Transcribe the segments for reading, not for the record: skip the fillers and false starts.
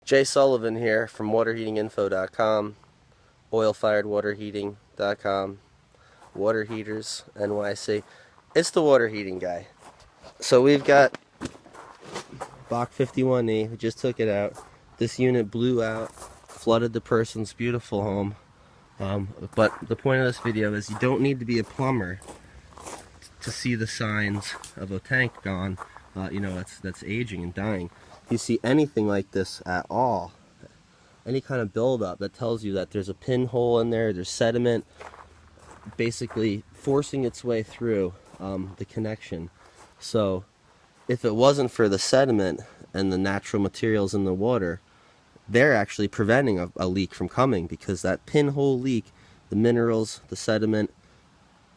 Jay Sullivan here from waterheatinginfo.com, oilfiredwaterheating.com, Water Heaters NYC. It's the water heating guy. So we've got Bach 51E. We just took it out. This unit blew out, flooded the person's beautiful home. But the point of this video is you don't need to be a plumber to see the signs of a tank gone. That's aging and dying. If you see anything like this at all, any kind of buildup that tells you that there's a pinhole in there, there's sediment basically forcing its way through the connection. So if it wasn't for the sediment and the natural materials in the water, they're actually preventing a leak from coming, because that pinhole leak, the minerals, the sediment,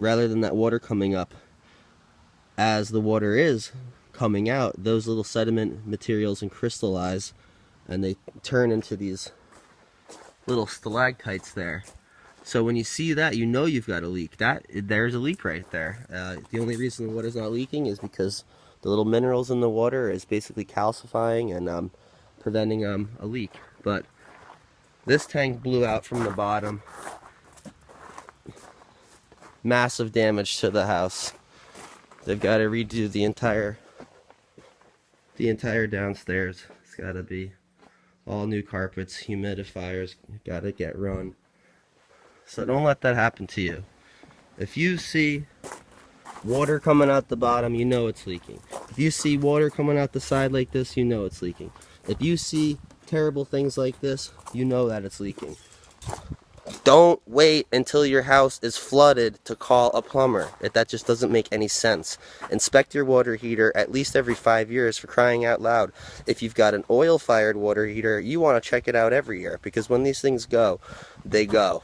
rather than that water coming up, as the water is coming out, those little sediment materials and crystallize, and they turn into these little stalactites there. So when you see that, you know you've got a leak. There's a leak right there. The only reason the water's not leaking is because the little minerals in the water is basically calcifying and preventing a leak. But this tank blew out from the bottom. Massive damage to the house. They've got to redo the entire downstairs. It's got to be all new carpets, humidifiers, got to get run. So don't let that happen to you. If you see water coming out the bottom, you know it's leaking. If you see water coming out the side like this, you know it's leaking. If you see terrible things like this, you know that it's leaking. Don't wait until your house is flooded to call a plumber. That just doesn't make any sense. Inspect your water heater at least every 5 years, for crying out loud. If you've got an oil-fired water heater, you want to check it out every year, because when these things go, they go.